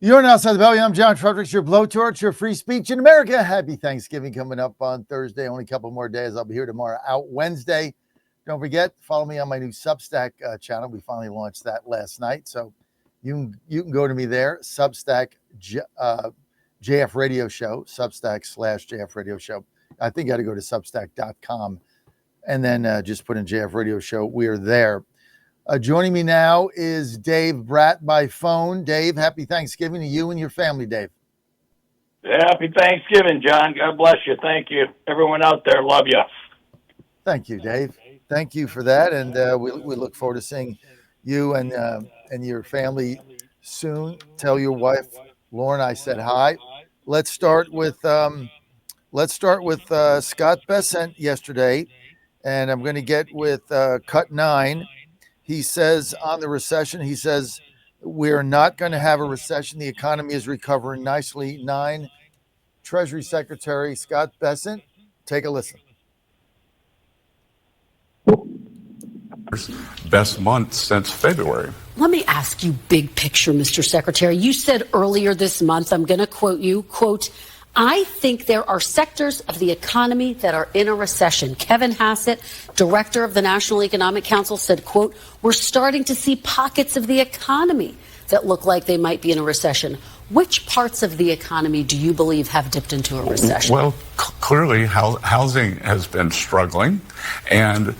You're now outside the belly. I'm John Fredericks, your blowtorch, your free speech in America. Happy Thanksgiving coming up on Thursday. Only a couple more days. I'll be here tomorrow, out Wednesday. Don't forget, follow me on my new Substack channel. We finally launched that last night. So you can go to me there, Substack JF Radio Show, Substack/JF Radio Show. I think you got to go to Substack.com and then just put in JF Radio Show. We are there. Joining me now is Dave Brat by phone. Dave, happy Thanksgiving to you and your family, Dave. Happy Thanksgiving, John. God bless you. Thank you. Everyone out there, love you. Thank you, Dave. Thank you for that, and we look forward to seeing you and your family soon. Tell your wife, Lauren, I said hi. Let's start with Scott Bessent yesterday, and I'm going to get with Cut 9. He says on the recession, he says, we're not going to have a recession. The economy is recovering nicely. 9, Treasury Secretary Scott Bessent. Take a listen. Best month since February. Let me ask you big picture, Mr. Secretary. You said earlier this month, I'm going to quote you, quote, I think there are sectors of the economy that are in a recession. Kevin Hassett, director of the National Economic Council, said, quote, we're starting to see pockets of the economy that look like they might be in a recession. Which parts of the economy do you believe have dipped into a recession? Well, clearly housing has been struggling, and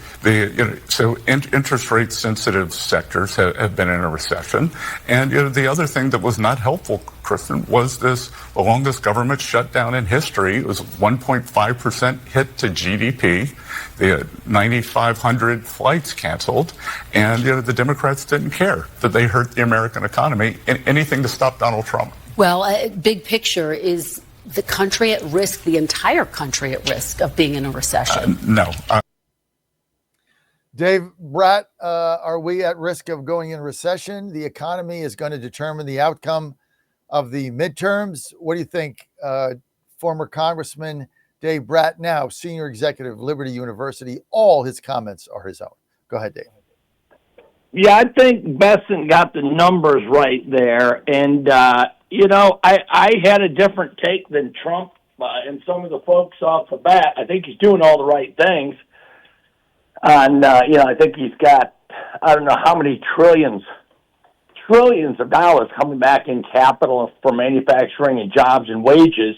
so interest rate sensitive sectors have been in a recession. And the other thing that was not helpful, Kristen, was the longest government shutdown in history. It was 1.5% hit to GDP. The 9,500 flights canceled, and the Democrats didn't care that they hurt the American economy. Anything to stop Donald Trump. Well, big picture, is the country at risk, the entire country at risk of being in a recession? No. Dave Brat, are we at risk of going in recession? The economy is going to determine the outcome of the midterms. What do you think, former Congressman Dave Brat, now senior executive, Liberty University? All his comments are his own. Go ahead, Dave. Yeah, I think Bessent got the numbers right there. And, I had a different take than Trump and some of the folks off the bat. I think he's doing all the right things. And, I think he's got, I don't know how many trillions of dollars coming back in capital for manufacturing and jobs and wages.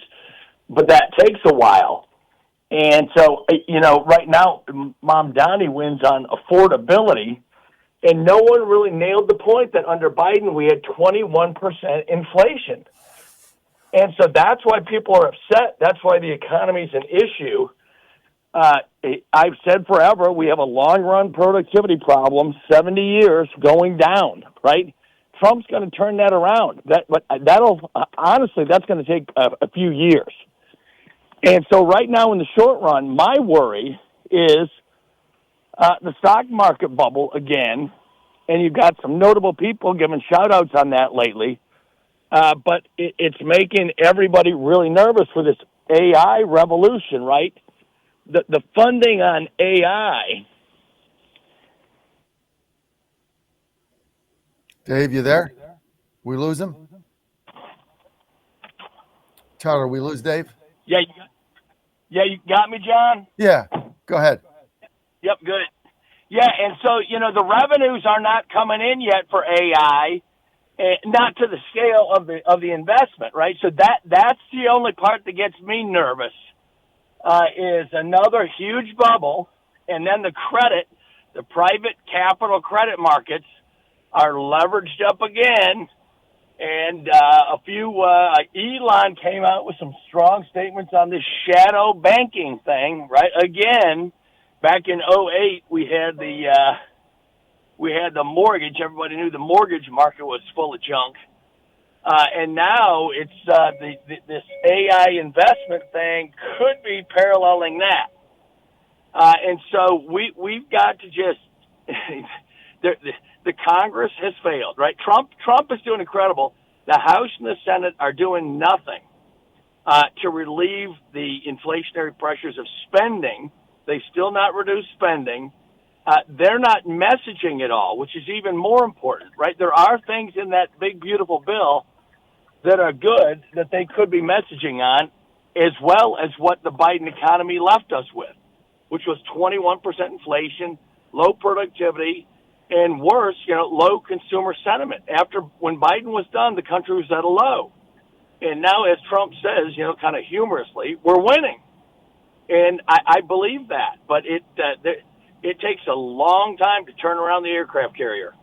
But that takes a while. And so, right now, Mom Donnie wins on affordability. And no one really nailed the point that under Biden we had 21% inflation. And so that's why people are upset. That's why the economy is an issue. I've said forever we have a long-run productivity problem, 70 years going down, right? Trump's going to turn that around. Honestly, that's going to take a few years. And so right now in the short run, my worry is the stock market bubble again, and you've got some notable people giving shout-outs on that lately, but it's making everybody really nervous for this AI revolution, right? The funding on AI. Dave, you there? We lose him? Tyler, we lose Dave? Yeah, you got me, John? Yeah, go ahead. Yep, good. Yeah, and so, the revenues are not coming in yet for AI, not to the scale of the investment, right? So that's the only part that gets me nervous, is another huge bubble, and then the private capital credit markets are leveraged up again, and Elon came out with some strong statements on this shadow banking thing, right? Again, back in 2008, we had the mortgage. Everybody knew the mortgage market was full of junk. And now it's this AI investment thing could be paralleling that. And so we've got to just the Congress has failed, right? Trump is doing incredible. The House and the Senate are doing nothing to relieve the inflationary pressures of spending. They still not reduce spending. They're not messaging at all, which is even more important, right? There are things in that big, beautiful bill that are good that they could be messaging on, as well as what the Biden economy left us with, which was 21% inflation, low productivity, and worse, low consumer sentiment. After, when Biden was done, the country was at a low. And now, as Trump says, kind of humorously, we're winning. And I believe that. But it takes a long time to turn around the aircraft carrier.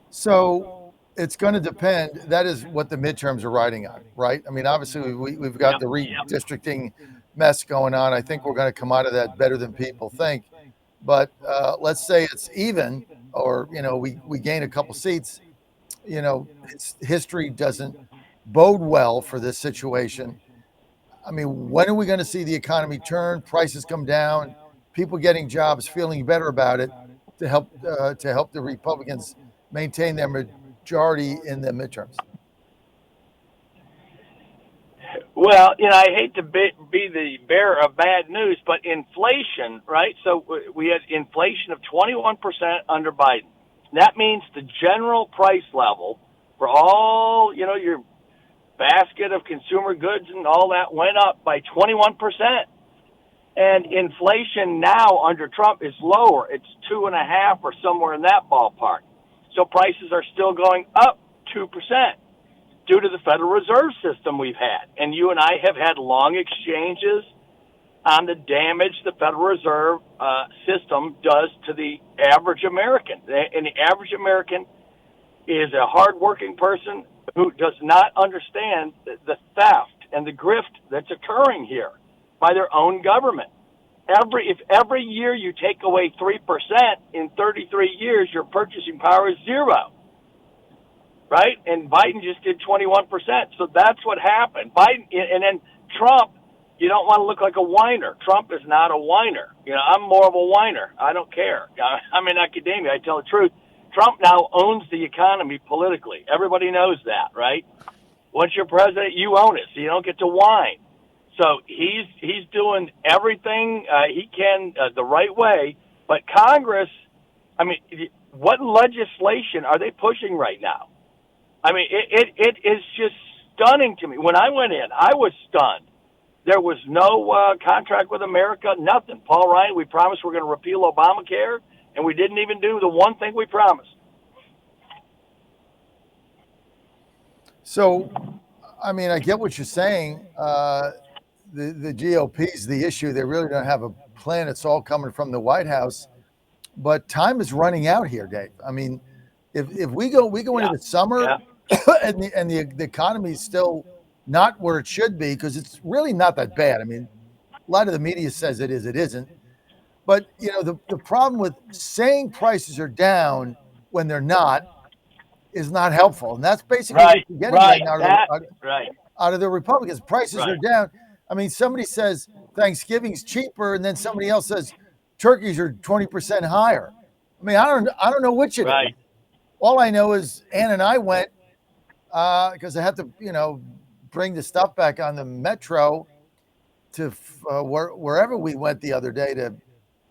So it's going to depend. That is what the midterms are riding on, right? I mean, obviously, we've got the redistricting mess going on. I think we're going to come out of that better than people think. But let's say it's even, or, we gain a couple seats. History doesn't bode well for this situation. I mean, when are we going to see the economy turn, prices come down, people getting jobs, feeling better about it, to help the Republicans maintain their majority in the midterms? Well, I hate to be the bearer of bad news, but inflation, right? So we had inflation of 21% under Biden. That means the general price level for all, your basket of consumer goods and all that went up by 21%. And inflation now under Trump is lower. It's 2.5% or somewhere in that ballpark. So prices are still going up 2% due to the Federal Reserve System we've had. And you and I have had long exchanges on the damage the Federal Reserve System does to the average American. And the average American is a hardworking person who does not understand the theft and the grift that's occurring here by their own government. If every year you take away 3%, in 33 years, your purchasing power is zero, right? And Biden just did 21%. So that's what happened. Biden, and then Trump, you don't want to look like a whiner. Trump is not a whiner. I'm more of a whiner. I don't care. I'm in academia. I tell the truth. Trump now owns the economy politically. Everybody knows that, right? Once you're president, you own it, so you don't get to whine. So he's doing everything he can the right way. But Congress, I mean, what legislation are they pushing right now? I mean, it is just stunning to me. When I went in, I was stunned. There was no contract with America, nothing. Paul Ryan, we promised we're going to repeal Obamacare, and we didn't even do the one thing we promised. So, I mean, I get what you're saying. The GOP's the issue. They really don't have a plan. It's all coming from the White House. But time is running out here, Dave. I mean, if we go into the summer and the economy is still not where it should be, because it's really not that bad. I mean, a lot of the media says it is, it isn't. But, the problem with saying prices are down when they're not is not helpful. And that's basically what you're getting right now out of the Republicans. Prices are down. I mean, somebody says Thanksgiving's cheaper, and then somebody else says turkeys are 20% higher. I mean, I don't know which it is. All I know is Ann and I went because I had to, bring the stuff back on the metro to wherever we went the other day, to a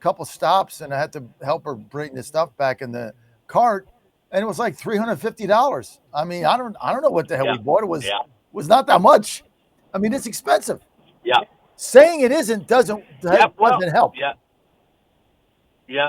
couple stops, and I had to help her bring the stuff back in the cart, and it was like $350. I mean, I don't know what the hell we bought. It was not that much. I mean, it's expensive. Yeah. Saying it isn't doesn't help. No,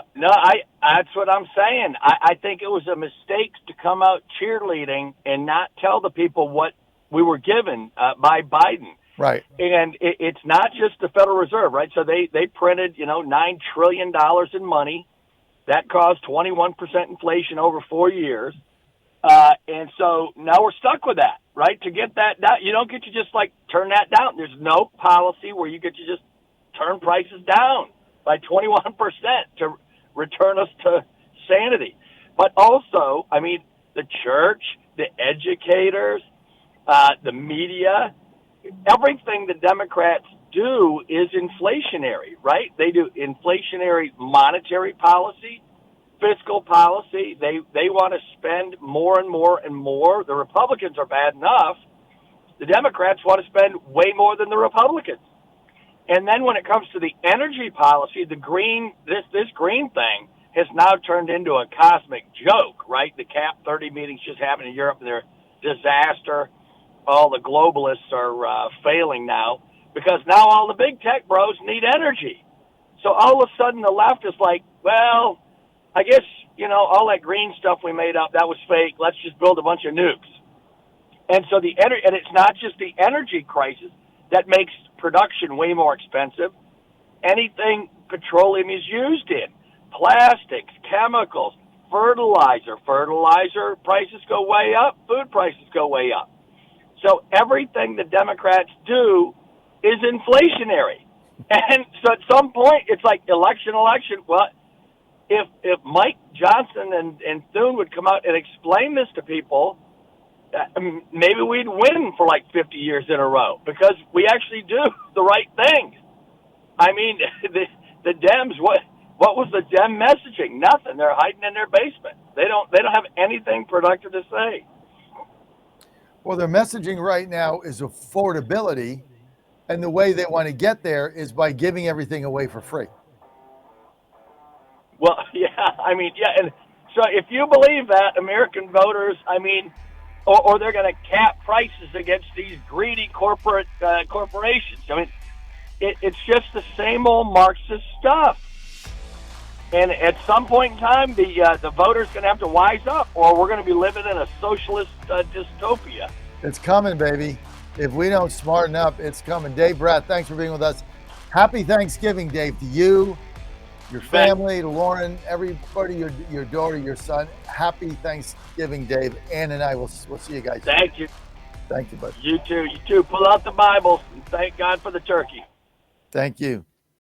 that's what I'm saying. I think it was a mistake to come out cheerleading and not tell the people what we were given by Biden. Right. And it's not just the Federal Reserve, right? So they printed, $9 trillion in money. That caused 21% inflation over 4 years. And so now we're stuck with that, right? To get that down, you don't get to just turn that down. There's no policy where you get to just turn prices down by 21% to return us to sanity. But also, I mean, the church, the educators, the media, everything the Democrats do is inflationary, right? They do inflationary monetary policy, fiscal policy. They want to spend more and more and more. The Republicans are bad enough. The Democrats want to spend way more than the Republicans. And then when it comes to the energy policy, the green, this green thing has now turned into a cosmic joke, right? The CAP 30 meetings just happened in Europe, and they're a disaster. all the globalists are failing now, because now all the big tech bros need energy. So all of a sudden the left is like, well, I guess, all that green stuff we made up, that was fake. Let's just build a bunch of nukes. And so and it's not just the energy crisis that makes production way more expensive. Anything petroleum is used in, plastics, chemicals, fertilizer prices go way up, food prices go way up. So everything the Democrats do is inflationary. And so at some point, it's like election. Well, if Mike Johnson and Thune would come out and explain this to people, maybe we'd win for like 50 years in a row, because we actually do the right things. I mean, the Dems, what was the Dem messaging? Nothing. They're hiding in their basement. They don't have anything productive to say. Well, their messaging right now is affordability, and the way they want to get there is by giving everything away for free. Well, yeah, and so if you believe that, American voters, or they're going to cap prices against these greedy corporations. It's just the same old Marxist stuff. And at some point in time, the voters going to have to wise up, or we're going to be living in a socialist dystopia. It's coming, baby. If we don't smarten up, it's coming. Dave Brat, thanks for being with us. Happy Thanksgiving, Dave, to you, your family, to Lauren, everybody, your daughter, your son. Happy Thanksgiving, Dave. Ann and I will see you guys. Thank you. Thank you, bud. You too. Pull out the Bible and thank God for the turkey. Thank you.